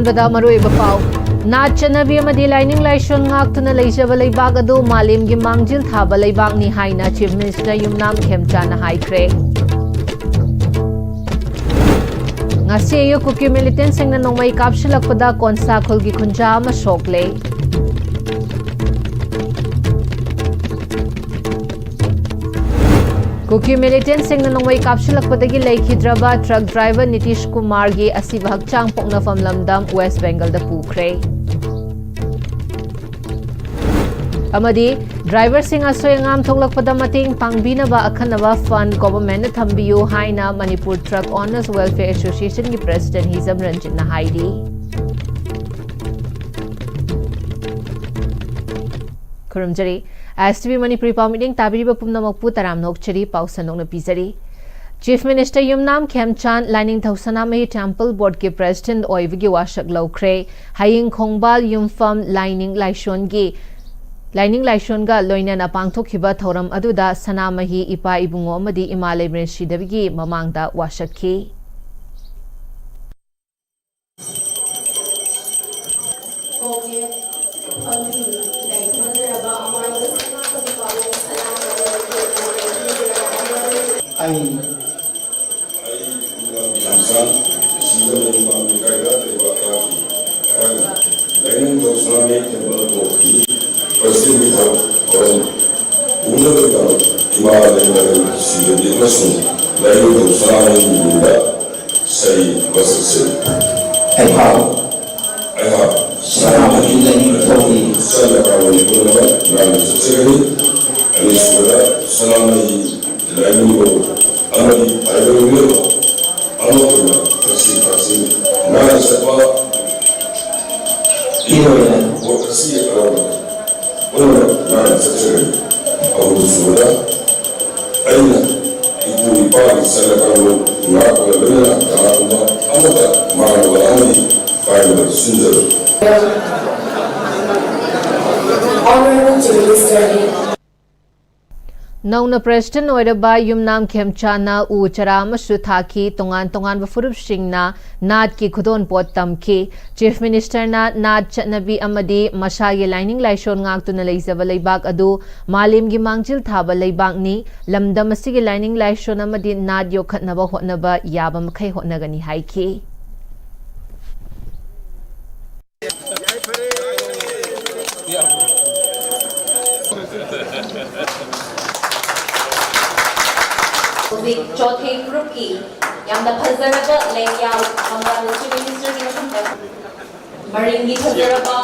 अहानबदा मरुइबा पाउ नाट चनबी अमदी lining लाइसोन ngaktuna leijaba leibak adu malemgi mangjil thaba leibak ni haina Chief Minister Yumnam Khemchana haikre ngasi ayo kuki militant singna nongmai kapsilakpada konsa khulgi khunja ama sokle Kuki militant सिंह नोंगमई कापसिलकपदगी लेखिद्रबा truck driver Nitish Kumar गी असिब हक्चांग पोक्नफम लमदम वेस्ट बेंगल दा पुखरे अमदी ड्राइवर सिंह असोयंगाम थोकलकपदा मतेंग पांगबिनबा अखनबा फंड गवर्नमेंट थंबियो हाइना Manipur truck owners welfare association की प्रेसिडेंट हिजम रंजित ना हाइदी खुरमजरी Istv Manipuri Pam-Ing Tabiriba Pumnamakpu Taram Nokchari Pausanong Pizari Chief Minister Yumnam Khemchan Lining Thausanamahi Temple Board ke President Oivigi Washak Lokre Haying Khongbal Yumfam Lining Laishon ga Loinana Pangtokhiba Thoram Aduda Sanamahi Ipa Ibungo Madi Imalay Shidavigi Mamangda Washaki Nauna President Oiraba Yumnam Khemchana U Charama Suthaki Tongan Furup Singna Nad Ki Khudon Pot Tamki Chief Minister na Nad Chatnabi Amadi Masagi Lining Laishon Ngaktuna Leizaba Leibak Adu Malim Gi Mangjil Thaba Leibak ni Lamdam Asigi Lining Laishon Amadi Nad Yokhatnaba Hotnaba Yaba Makai Hotnagani Haiki चौथे group की यामदा फजरबा लेंयाव अमरा chief minister की मफमदा मरिंगी फजरबा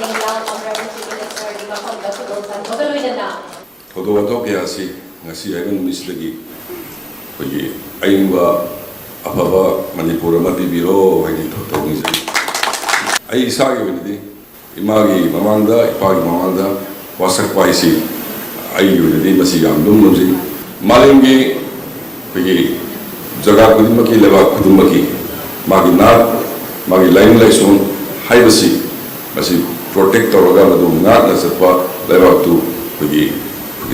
लेंयाव अमरा chief minister की मफमदा खुदोसा थोगलोइना थोदो केयासी ngasi ayon misdagi pagi ayinba apaba manipur ma bibiro haini thotoni ai isagi wenidi imagi mamanda ipagi mamanda wasak paisi ai wenidi masi yamdum nomji malingi pagi jaga kudumaki leba kudumaki magi nat magi line laison haibasi masi protect toroga madu nat na satwa leba tu pagi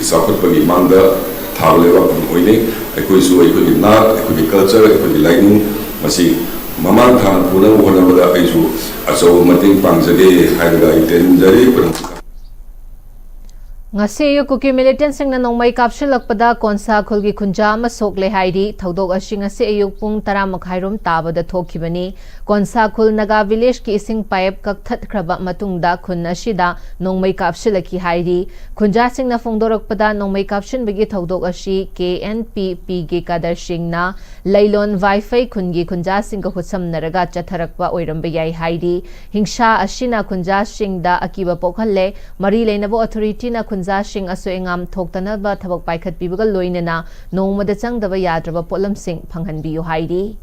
saput pagi manda thal leba oine ekoi su ekoi nat ekoi culture ekoi lining masi mamang than puna hona bada aisu aso mating pangjage hairaga iten jari ngasi yu kuki militant sing na nongmai kapsilakpada konsa khulgi khunja ma sokle hairi thodok asing ase ayuk pung 10 makhairum tabada thokhibani konsa khul naga village ki ising pipe kakthat khraba matungda khun asida nongmai kapsilaki hairi khunja sing na fongdorakpada nongmai kapsin bagi thodok asi KNPP ge kadar sing na lailon wifi khungi khunja sing ka hutsam naraga chatharakpa oirambe yai hairi hingsa asina khunja sing da akiba pokhalle mari leinabo authority na Sing aso engam thoktanaba thabak paikhat pibagal loinena nongmada changdaba yadraba polam sing phanghanbiyu hairi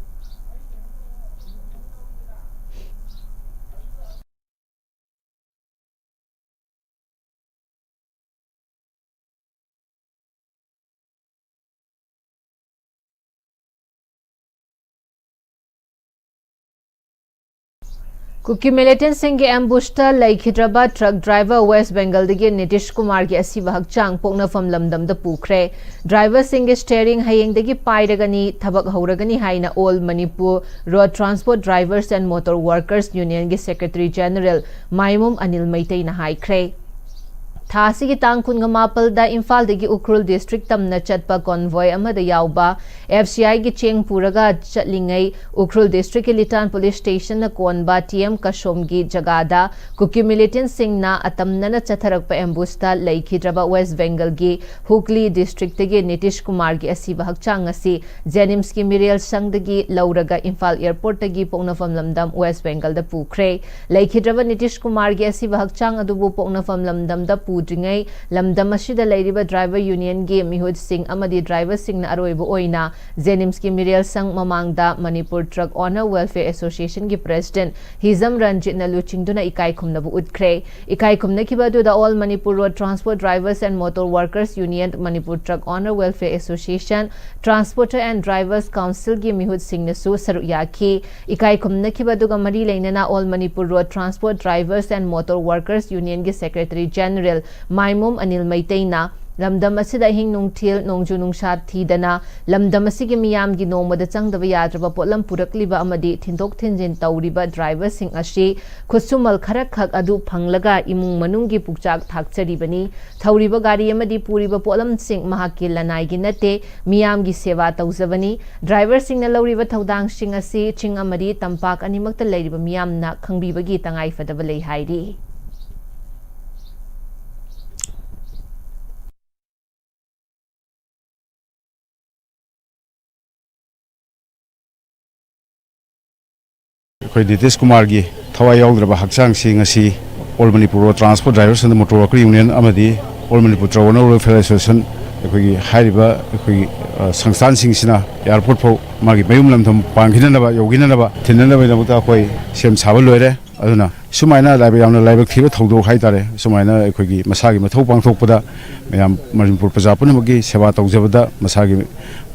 Kuki militant सिंह के एम्बुस्टा लेखिद्रबा truck driver West Bengal दगे नीतीश कुमार के असीब हक्चांग पोक्नफम लमदम द पुख्रे ड्राइवर सिंह के स्टीयरिंग हयेंग दगी पाइरगनी थबक हौरगनी हाइना all Manipur road transport drivers and motor workers union के सेक्रेटरी जनरल माइमुम अनिल मैतेना हाइख्रे थासी की तांग कुन मापल दा इम्फाल दगी उखरुल डिस्ट्रिक्ट तमना चटपा कॉन्वॉय अमदा याउबा एफसीआई की चेंग पुरगा चटलिंगई उखरुल डिस्ट्रिक्ट के लिटान पुलिस स्टेशन न कोनबा टीएम कशोम की जगादा कुकी मिलिटेंट सिंह ना अतमना चथरक प एम्बुस्ता लेखिद्रबा वेस्ट बंगाल की हुगली डिस्ट्रिक्ट के नीतीश कुमार की असीब हक्चांग असी जेनिम्स की मिरियल संघ दगी लौरगा इम्फाल एयरपोर्ट दगी पोक्नफम लमदम वेस्ट बंगाल द पुख्रे लेखिद्रबा नीतीश कुमार की असीब हक्चांग अदुबु पोक्नफम लमदम द पुद्रिंगई लमदम असिदा लेरिबा ड्राइवर यूनियन के मिहुद सिंह अमदी ड्राइवर सिंह न अरोइबो ओइना जेनिम्स की मिरियल संघ ममांगदा Manipur truck owner welfare association की प्रेसिडेंट हिजम रंजित न लुचिंगदुना इकाई खुमनबु उद्ख्रे इकाई खुमनखिबा दुदा all Manipur road transport drivers and motor workers union Manipur truck owner welfare association transporter and drivers council की मिहुद सिंह नसु सरुक याखी इकाई खुमनखिबा दुगा मरी लेनना all Manipur road transport drivers and motor workers union के सेक्रेटरी जनरल माइमुम अनिल मैतेना लमदम असिदा हिंग नुंगथिल नोंजु नुंगसा थीदना लमदम असिगे मियाम की नोमद चंगदब याद्रब पोलम पुरकलिबा अमदी थिंदोक थिंजिन तौरिबा ड्राइवर सिंह अशी खुसुमल खरक खक अदु फंगलगा इमुंग मनुंग की पुकचाक थाकचरिबनी थौरिबा गाड़ी अमदी पूरिबा पोलम सिंह महाकी लनाई की नते मियाम की सेवा तौजबनी ड्राइवर सिंह न लौरिबा थौदांग सिंह असी चिंग अमदी तंपाक अनिमक्त लेरिबा मियाम ना खंगबीबगी तंगाई फदब लई हाइरी नीतीश कुमार की थवाई याउद्रब हक्चांग all Manipur transport drivers and motor worker union all Manipur truck owner welfare association संस्थान एयरपोर्ट फो मागी मयूम लमथम पांगिनब यौगिनब थिननबदमत अखोई सेम साब लोरे अदुना सुमाइना लाइबक थीब थौदोक हाइतारे सुमाइना अखोई मसागी मथौ पांथोकपदा मयाम मणिपुर प्रजा पुनमगी सेवा तौजबदा मसागी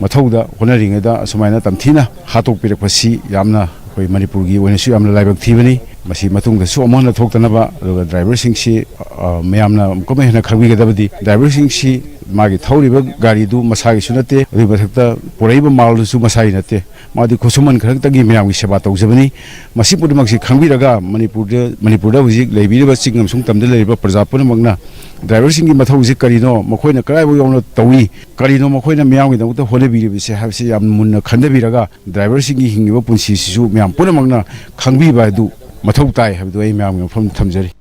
मथौदा होनरिंगदा सुमाइना तमथीना हातोकपिरकपसी यामना मणिपुर की लाइबक थीबनी ड्राइवर मैमना हेन खबीगदी ड्राइवर मागी थौरीब गाड़ी मसागी नते मधक् पुरब माल मसागी नते मादी खुसुमन खरक्तगी मैम की सेवा तौजबनी खबीरगा मणिपुर हजिक चिंग तम प्रजा पुनमना ड्राइवर की मथौ करीनो मखोना कदाइबो यौना तौई करीनो मखोना मैमगीदमत होनबीरिबसे हाबसे याम मुन्ना खंदबीरगा ड्राइवर की हिंगिबा पुंसीसिसु मैम पुनमगना खंगबीबा अदु मथौ ताई हबदु आई मैम मफम थमजरी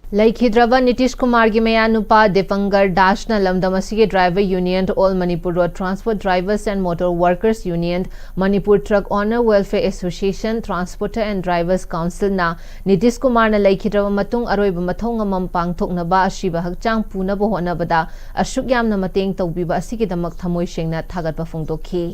लेखिद्रबा नीतीश कुमार की मयानुपा दीपंकर दासना लमदम असिगे driver union all Manipur road transport drivers and motor workers union Manipur truck owner welfare association transporter and drivers council ना नीतीश कुमार ने लेखिद्रबा मतुंग अरोइब मथौ ngam पांगथोकनबा असिबा हक्चांग पुनबो होनबदा अशुक यामना मतेंग तौबिबा असिगिदमक थमोय सेंगना थागतपा फोंदोखी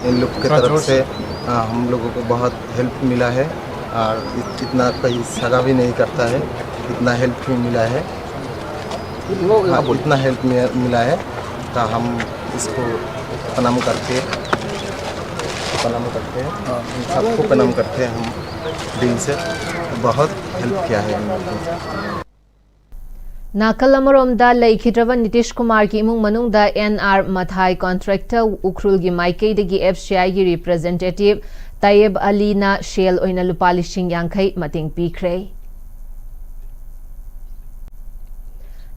इन लोग की तरफ से हम लोगों को बहुत हेल्प मिला है और इतना कोई सगा भी नहीं करता है, इतना हेल्प भी मिला है। इतना हेल्प मिला है तो हम इसको प्रणाम करते हैं, सबको प्रणाम करते हैं हम दिल से। बहुत हेल्प किया है इन लोगों को। नाकल अमरोमदा लेखिद्रबा नीतीश कुमार की इमुंग मनुंगदा एनआर मथाई कॉन्ट्रैक्टर उखरुल की माइकेदगी एफसीआई की रिप्रेजेंटेटिव तैयब अलीना शेल ओइना लुपा लिसिंग यांखै मतेंग पीख्रे।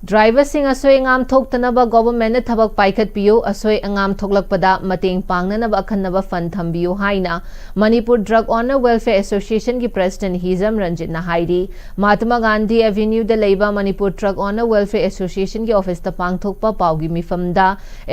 ड्राइवर सिंह असोय अंगाम थोक्तनबा गवर्नमेंट थबक पाइखत पियो असोय अंगाम थोकलकपदा मतेंग पांगनब अखन्नब फंड थंबियो हाइना Manipur truck owner welfare association की प्रेसिडेंट हिजम रंजित ना हाइरी। महात्मा गांधी एवेन्यू द लेबा Manipur truck owner welfare association की ऑफिस ता पांगथोकपा पाउगी मिफमदा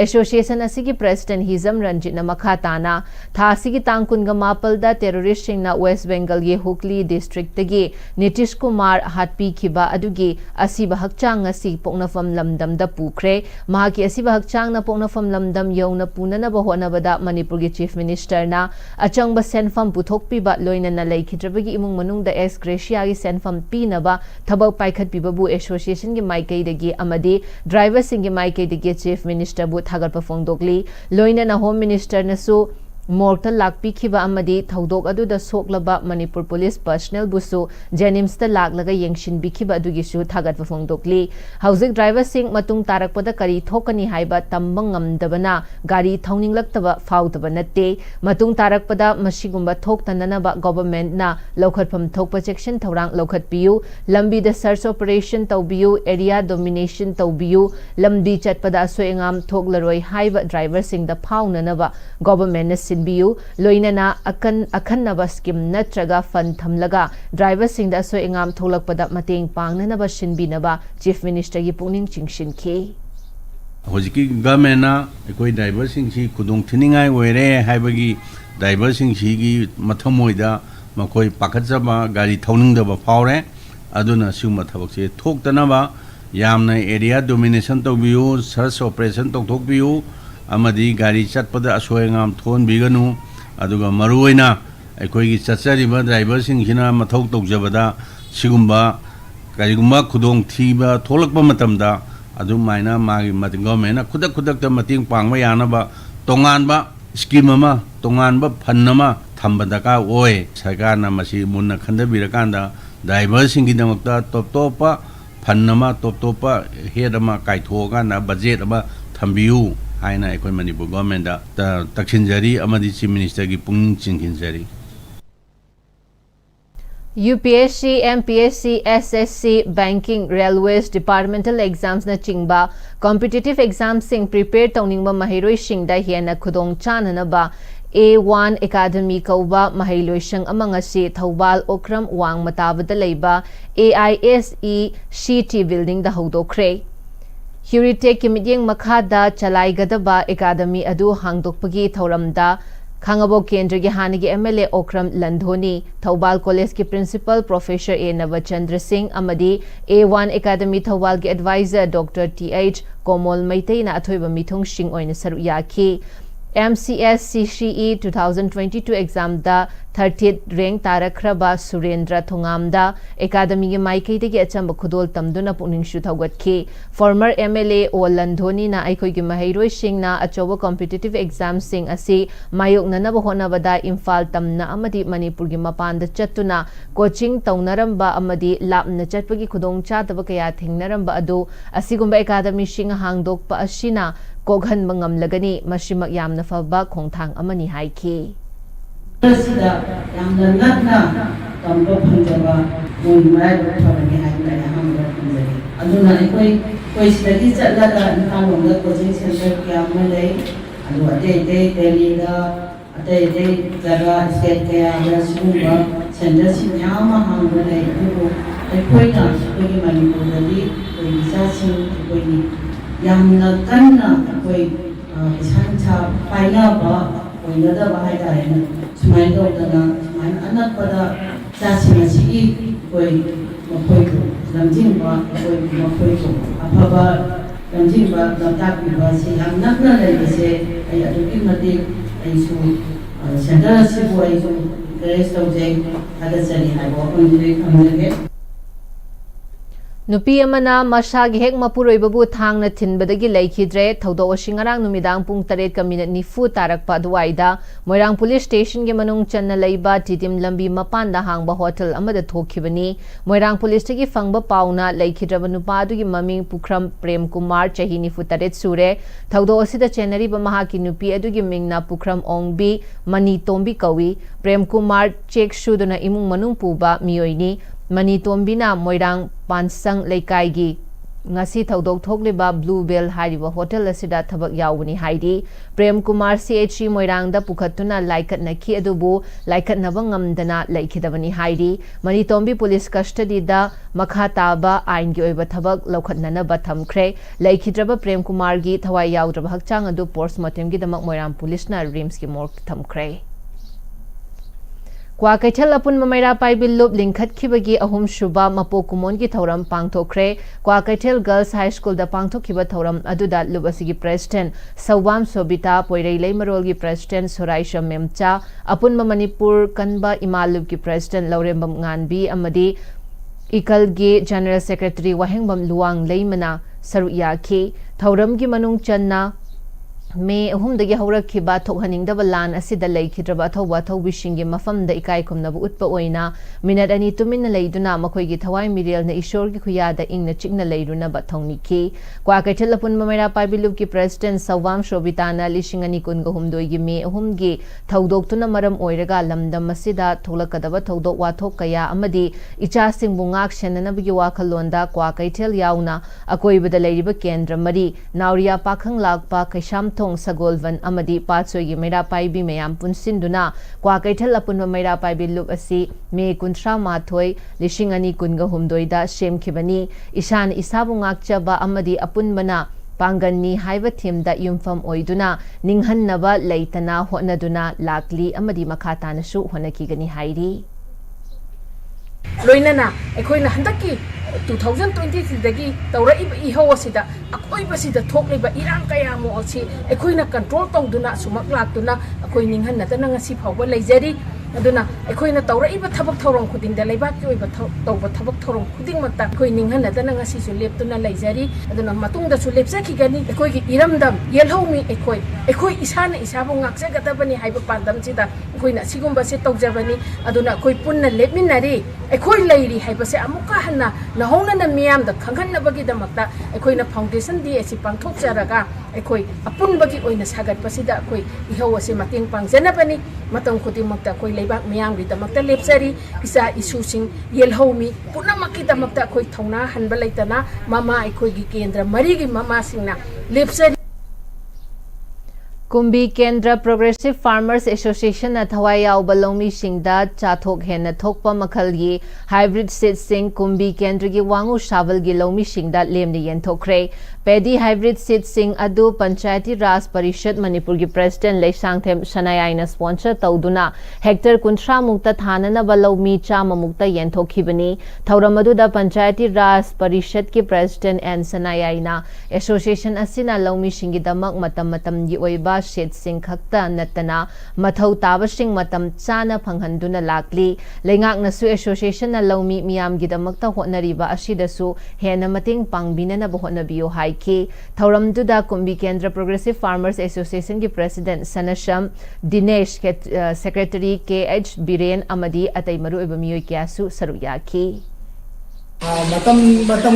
एसोसिएशन असि की प्रेसिडेंट हिजम रंजित ना मखा ताना थासी की तांग कुनगा मापलदा टेररिस्ट सिंह ना वेस्ट बंगाल की हुगली डिस्ट्रिक्ट की नीतीश कुमार हाटपी खिबा अदुगी असिबा हक्चांग असि पोक्नफम लमदमदा पुख्रे महाकी असिबा हकचांगना पोक्नफम लमदम यौना पुननबा होनबदा मणिपुर की चीफ मिनिस्टर ना अचंगबा सेनफम पुथोकपीबा लोइनना लैखिद्रबगी इमुंग मनुंगदा एक्स ग्रेशिया की सेनफम पीनबा थबक पाइखतपीबबु एसोसिएशन की माइकैदगी अमदी ड्राइवर सिंह की माइकैदगी चीफ मिनिस्टर बु थागतपा फोंदोकली लोइनना होम मिनिस्टर नसु मोर्टा लाकपीखिबा अमदी थौदोक अदुदा सोकलबा मणिपुर पुलिस पर्सनल बुसु जेनिम्स ता लाकलगा यंगशिनबिखिबा अदुगिसु थागतपा फोंदोकली हौजिक ड्राइवर सिंह मतुंग तारकपदा करी थोकनी हाइबा तंबंग ngамदबना गाड़ी थौनिंगलक्तबा फाउतबा नत्ते मतुंग तारकपदा मसिगुंबा थोकतननबा गवर्नमेंट ना लौखतफम थोकपा सेक्शन थौरांग लौखतपियु लंबी द सर्च ऑपरेशन तौबियु एरिया डोमिनेशन तौबियु लंबी चटपदा सोएंगाम थोकलरोय हाइबा ड्राइवर सिंह दा फाउननबा गवर्नमेंट ना सिनबियु लोइनना अखन्नबा स्कीम नत्रगा फन थमलगा ड्राइवर सिंह दा सोएंगाम थोलकपदा मतेंग पांगननबा सिनबिनबा चीफ मिनिस्टर की पुनिंग चिंगशिनखी होजिकी गवर्नमेंट अखोई ड्राइवर सिंह खुदोंग थिनिंगाई ओइरे हाइबगी ड्राइवर सिंह मथमोइदा मखोई पाखतजबा गाड़ी थौनिंगदबा फावरे अदुना सिगुम्बा थबकसे थोक्तनबा यामना एरिया डोमिनेशन तौबियु सर्च ऑपरेशन तौथोकबियु अमदी गाड़ी चटपदा असोयंगाम थोनबिगनु अदुगा मरुओइना अखोई चचरिबा ड्राइवर सिंह मथौ तौजबदा सिगुम्बा करिगुम्बा खुदोंग थीबा थोलकपा मतमदा अदुमाइना मागी मत गवर्नमेंट खुदक खुदक मतेंग पांगबा यानबा तोंगानबा स्कीम अमा तोंगानबा फन अमा थंबा दरकार ओय सरकारना मसी मुन्ना खंदबिरकांदा ड्राइवर सिंह की दमकता टॉप टॉप फन अमा टॉप टॉप हेड अमा काइथोगाना बजेट अमा थंबियु हाइना अखोई मणिपुर गवर्नमेंट तक्षिनजरी अमदी चीफ मिनिस्टर की पुंग चिंगिनजरी UPSC, MPSC, SSC, Banking, Railways, Departmental Exams na chingba competitive exams sing prepare tawningba mahairoi singda hiana khudong chananaba A1 Academy kauba mahailoi sang amang asi Thobal Okram Wang matabada leiba AISE CT building da hodokre Huritek kimidyeng makhada chalaigadaba Academy adu hangdokpagi thauramda खांगबो केंद्र के हानि के MLA Okram लंधोनी Thoubal college के principal professor A Nabachandra Singh अमदी A1 academy Thoubal के adviser doctor TH Komol मैतेना अथोइबा मिथुंग सिंह ओइन सरू याखी MCS CCE 2022 एग्जाम दा 30th रैंक तारखरबा सुरेंद्र थोंगामदा एकेडमी के माइकई के अचंब खुदोल तमदुना पुनिंग शुथौगतखी फॉर्मर MLA ओ लंधोनी ना अखोई के महैरोई सिंहना अचौब कॉम्पिटिटिव एग्जाम सिंह असि मायोकननब होनबदा इम्फाल तमना अमदी मणिपुर की मपान चतुना कोचिंग तौनरंबा अमदी लापना चटपगी खुदोंग चादब कया थेंगनरंबा अदु असिगुंबा एकेडमी सिंह हांगदोकपा असिना कोघन मंगमलगनी मशिमक यामना फबा खोंथांग अमनी हाइखी Sida yang nagna tambo panjaba moy mai thawani hai na hamra panjari aduna koi study chatlaga inhalong da coaching center kya malai adu ate Delhi da ate jaga state kya amra sumba center sinyama hamra lai adu koi na koi Manipur da di koi research koi yamna kanna koi sancha paina ba koi da bahai da Sumain do dana sumain anak pada sasi masih koi makoi tu lamjing ba koi makoi tu apa ba lamjing ba dapat ba si anak na lagi se ayat tu mati ayu center si bu ayu keres tau jeng ada seni hai ba pun jadi kami नुपी Amna मसागी Keck मपुरोइबबु थांगना थिनबदगी लैखिद्रे थौदो ओशिंगरांग नुमिदांग Pung 8:90 तारकपा दुवाइदा Moirang police station के मनुंग चन्ना लैबा टिटिम लंबी मपानदा हांगबा hotel अमदा थोखिबनी Moirang police तगी फंगबा पाउना लैखिद्रब नुपादुगी ममिंग पुखरम Prem Kumar चही 9 सुरे थौदो असिदा चेनरीबा महाकी नुपी अदुगी मिंगना पुखरम ओंगबी मनी तोंबी कवी Prem Kumar cheque सुदुना इमुंग मनुंग पुबा मियोइनी मनी तोंबिना मोइरांग पानसंग लेकाइगी ngasi thodok thokliba bluebell hariba hotel asida thabak yawuni haidi prem kumar CHC moirang da pukhatuna laikat nakhi adubu laikat nabang ngamdana laikhidabani haidi mani tombi police custody da makha taba ain gi oiba thabak lokhatnana ba thamkhre laikhidraba prem kumar gi thawai yawdraba hakchang adu postmortem gi damak moirang police na rims gi morgue thamkhre Kwa Kaitel Apun Mamaira Paibil Loop Linkat Kibagi Ahum Shuba Mapo Kumon ki Thauram Pangthokre Kwa Kaitel Girls High School da Pangthokiba Thauram Aduda Lubasigi President Sawam Sobita Poirei Leimarol ki President Soraisha Memcha Apun Manipur Kanba Imalub ki President Laurembam Nganbi Amadi Ikalgi General Secretary Wahengbam Luang Leimana Saru Yaki Thauram ki Manung Channa May Humdagi Horakiba Tokhaning Dabalan Asida Lake Hidrabato Wato wishing him Mafam the Ikaikum Nabu Utpa Oina, Minad Ani Tumin Layduna, Makogi Tawai Miriel, the Ishorgi Kuyada in the Chigna Layduna Batongi Ki, Quakatilapun Mamera Pabiluki President Sawam Shobitana, Lishing Anikungo Humdoigi me, Humgi, Taudok Maram Oiraga, Lamda Masida, Tolakadaba Todo Watokaya, Amadi, Ichasing Bungak Shananabiwa Kalonda, Quakaitel Yauna, Akoi with the Lady Bakendra Mari, Nauria Pakang Lagpa, Kasham Sagolvan Amadi Patsoy Mera Paibi Mayam Punsinduna, Quakaitel Apun Mera Paibi Loop Asi, Me Kuntra Matoi, Lishingani Kunga Humdoida, Shem Kibani, Ishan Isabungak Chaba Amadi Apunbana, Pangani Haiva Tim that Yumfam Oiduna, Ninghan Nava Laitana Honaduna, Lakli Amadi Makata Nashu Honakigani Haidi. Loinana, Equina Handaki. 2023 Taura Iho Sida, Akoibasida Tokliba Iran Kaya Mosi, Equina control Tongduna, Sumaklakuna, Aquining Hanatana Sipa, Lazeri, Aduna, Equina Taura Iba Tabak Toron Kudin, the Labaki, over Tabak Toron Kuding Mata, Queening Hanatana Sisu Leptuna Lazeri, Aduna Matunda Sulepsaki Gani, Equi Iramdam, Yellow me Equi, Equi Isana is having Axatabani Hyperpandam Sida, Queen Sigumba Setok Javani, Aduna Koipuna Leminari, Equi lady Hypase Amukahana. Hona na miyam da khanghan na bagi da makta ekoi na foundation di asi pangthok jaraga ekoi apun bagi oina sagat pasida ekoi ihaw ase mating pangjana pani matang khudi makta ekoi leibak miyam ri da makta lepsari isa issue sing yelhomi puna makita makta ekoi thona hanba laitana mama ekoi gi kendra mari gi mama singna lepsari Kumbi Kendra Progressive Farmers Association at Hawaii Balomi Singda Chathok Hen Thokpa Makalgi Hybrid Seed Sing Kumbi Kendra gi Wangu Shavel gi Lomi Singda Lemni Yen Thokre Paddy Hybrid Seed Sing Adu Panchayati Ras Parishad Manipur gi President Leisangthem Shanayana sponsor Tauduna Hector Kuntra Mukta Thanana Balomi Chama Mukta Yen Thokhibani Thauramadu da Panchayati Ras Parishad ki President and Sanayana Association Asina Lomi Singi Damak Matam gi Oiba Shed Sing Khakta Natana Mathau Tabasing Matam Chana Panghanduna Lakli Lengak Nasu Association na Lomi Miam Gidamakta Honariba Ashidasu Hena Mating Pangbina na Bohonabio Haiki Thauram Duda Kumbi Kendra Progressive Farmers Association ki President Sanasham Dinesh Secretary KH Biren Amadi Atay Maru Ibamiyo Kiasu Saruyaki Matam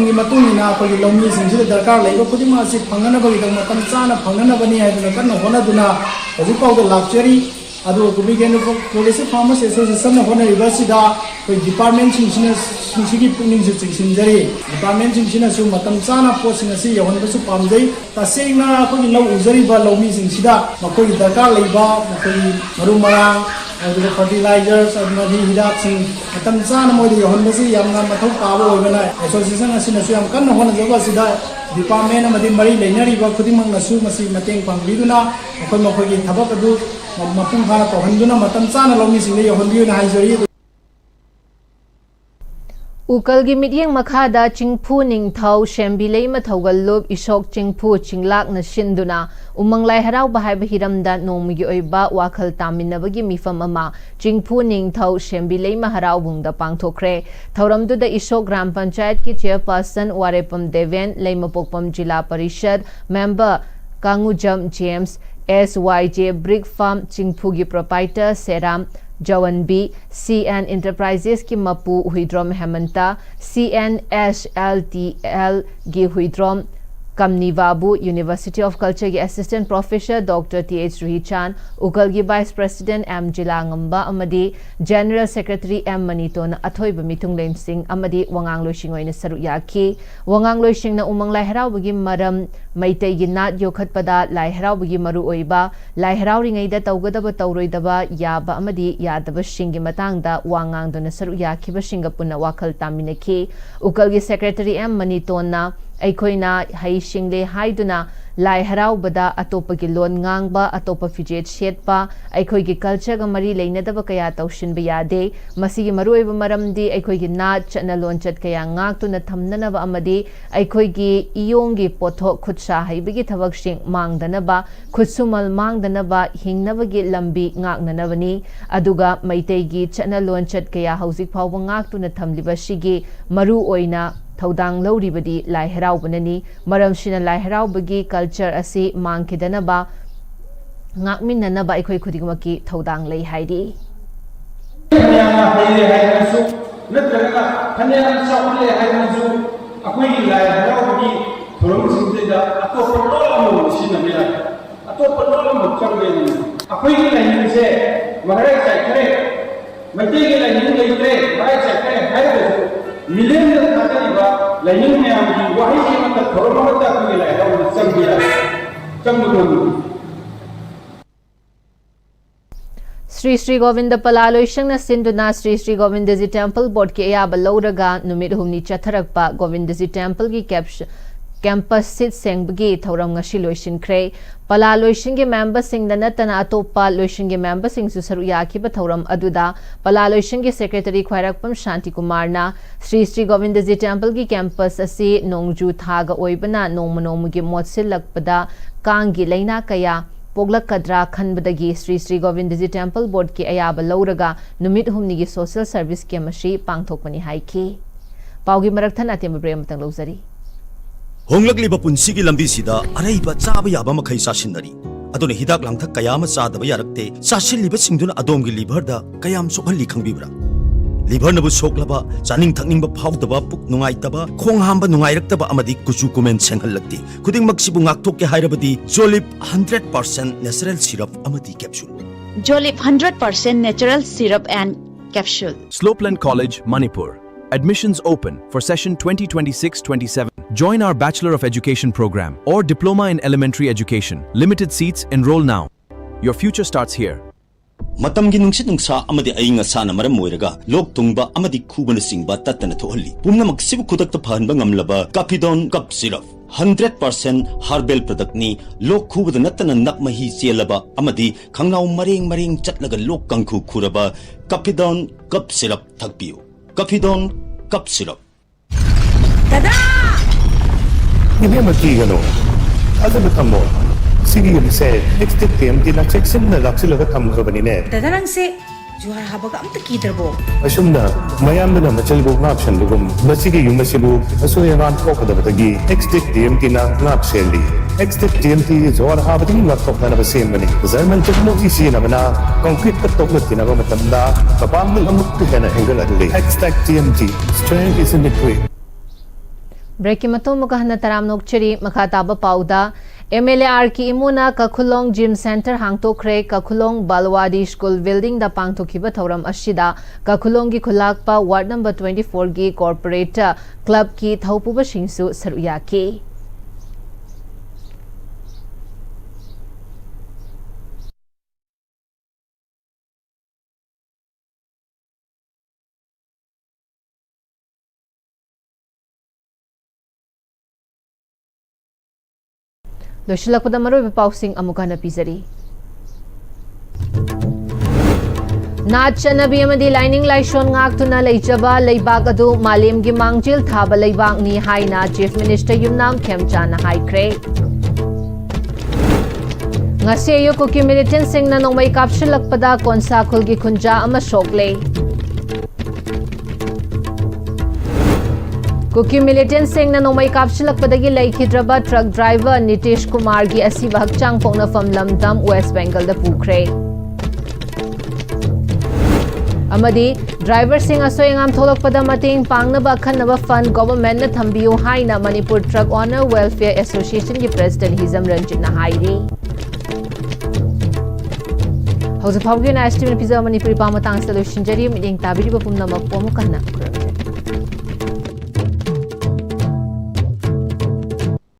ki matungina ko lomi singsi darkar laiba khudima si phangana bagi dang matam chana phangana bani hai duna kan hona duna hoji pau da luxury adu Kumbi Kendra Progressive Farmers Association na hona universida ko department singsi puning su singsinjari department singsi su matam chana posting si yahon su pamjai tasengna ko lau uzari ba lomi singsida makoi darkar laiba makoi marumara the fertilizers and the hidapsing matam chana moi de honbasi yamna mathau kaabo oibana association asina su yam kanna hona joba sida department amadi mari leinari ba khudimang nasu masi mateng pangbiduna akoi makoi gi thabak adu mapung phana to handuna matam chana lomi single yahonbiu na haijari Ukalgi Midyang Makada Chingpu Ningthau Shembilei Mathaugal Lob Ishok Chingpu Chinglak na Shinduna Umanglai Harau Bahai Bahiramda Nomigi Oiba Wakal Taminabagi Mifam Ama Chingpu Ningthau Shembilei Maharau Bungda Pangthokre Thauramdu da Ishok Gram Panchayat ki Chairperson Warepam Deven Leimapokpam Jila Parishad Member Kangujam James SYJ Brick Farm Chingpu gi Proprietor Seram Jawan B, CN Enterprises ki Mapu Huidrom Hemanta, CNSLTL gi Huidrom Kamnivabu, University of Culture ki Assistant Professor Dr. T.H. Ruhichan, Ukal gi Vice President M. Jilangamba Amadi, General Secretary M. Maniton Athoy Bamitung Lem Singh Amadi Wangang Loising Oina Saru Yaki, Wangang Loising na Umang Lai Harau bagi Maram Maitay gi Nat Yokhat Pada Lai Harau bagi Maru Oiba, Lai Harau ringay da Taugadaba Tauroidaba Yaba Amadi Yadaba Shingi Matangda Wangang Dona Saru Yaki ba Singapuna Wakal Taminaki, Ukal gi Secretary M. Maniton na Aikoina Hai Shingle Haiduna lai haraubada atopagi lon ngangba atopa fijet shetpa aikhoigi culture ga mari leinadaba kaya taushinba yade masigi maruiba maramdi aikhoigi nat chana lonchat kaya ngaktu na thamnanaba amadi aikhoigi iyongi potho khutsa haibigi thabaksing mangdanaba khutsumal mangdanaba hingnabagi lambi ngaknanabani aduga maiteigi chana lonchat kaya hausik phawba ngaktu na thamliba shigi maru oina Thaudang lauribadi lai haraubani maramsina lai haraubagi culture asi mangkidanaba ngakminnanaba aikhoi khudingmaki thaudang lei haidi Hanyana haile hainasu natraga hanyana saule hainasu akoi lai haraubagi thorom singda atopa lolamu sinamila atopa lolamu changbe akoi lai se maharai sai kare mate ge lai ning lai kare maharai sai kare haide million thakariba lainin mayam gi wahi ki mata thorom mata ko lai haraubagi changbiya changbu Sri Sri Govinda Palaloishang na Sinduna Sri Sri Govindaji Temple Board ke ayaba lauraga numit humni chatharakpa Govindaji Temple ki campus sit sengbagi thauram ngasi loishin kre Palaloishing ge member sing na natana atopa loishing ge member sing su saru yakiba thauram aduda Palaloishing ge secretary khwairakpam Shanti Kumar na Sri Sri Govindaji Temple ki campus asi nongju thaga oibana nongmanomu ge motsil lakpada kangi laina kaya Poglakadra Khanbadagi Sri Sri Govindaji Temple Board ki ayaba lauraga numit humni gi social service ke mashi pangthokpani haiki paugi marakthana atem brem tang lozari Honglakliba punsigi lambi sida araiba chaba yaba makhai sasinari adone hidak langthak kayama chadaba yarakte sasilliba singduna adomgi liver da kayam sokhalli khangbibra liver nabu soklaba chaning thakning ba phawdaba puk nungai taba khong hamba nungai raktaba amadi kuchu kumen senghallakti khuding maksibu ngakthok ke hairabadi Jolip 100% natural syrup amadi capsule Jolip 100% natural syrup and capsule Slopeland College, Manipur. Admissions open for session 2026-27. Join our Bachelor of Education program or Diploma in Elementary Education. Limited seats, enroll now. Your future starts here. Matamgi nungsit nungsa amadi ayinga sana maram moiraga lok tungba amadi khubana singba tatana thohalli pumna maksibu khudakta phanba ngamlaba Capidon cup syrup 100% herbal product ni lok khubada natana nakmahi chelaba amadi khangnau mareng chatlaga lok kangkhu khuraba Capidon cup syrup thakpiu Capidon cup syrup Tada! Hindi magkigano. Ano ba tamo? Sige yun say, next time di nagseksim na laksilaga tamo ka ba ni Ned? Tada lang si juhar habaga am takidrabo. Asum na, mayam na machalbog na option lugum. Basige yung masibog, aso yung anto ka dapat agi. Next time di na napseli. Next time di juhar habaga yung laptop na nabasim mani. Zaman check mo isi na mana, concrete katok na tinago matanda, kapamil amuk ka na hinggal adli. Next TMT, strength is in the quick. Breaking mato mukahana taram nokcheri makataba pauda MLAR ki imuna Kakhulong Gym Center hangtokre Kakhulong Balwadi School Building da pangthokiba thauram ashida Kakhulong gi khulakpa Ward number 24 gi corporate club ki thaupuba singsu saruyaki Loshilakpada maroiba pausing amukana pizari Nachanabi amadi lining laishon ngaktuna leijaba leibag adu malemgi mangjil thaba leibag ni haina Chief Minister Yumnam Khemchana haikre Ngase ayo kuki militant singna nongmai kapshilakpada konsa khulgi khunja ama shokle Kuki militant sing na nomay kapsilak padagi laikhidraba truck driver Nitish Kumar gi asiba hakchang pongna from Lamdam West Bengal da pukre. Amadi driver sing asoy ngam tholok pada mating pangna ba khanna ba fund government na thambiyo haina Manipur Truck Owner Welfare Association gi president Hizam Ranjit na hairi. Hausa phawgi na estimate pizza Manipuri pamatang solution jari miding tabiri ba pumna makpomu kana.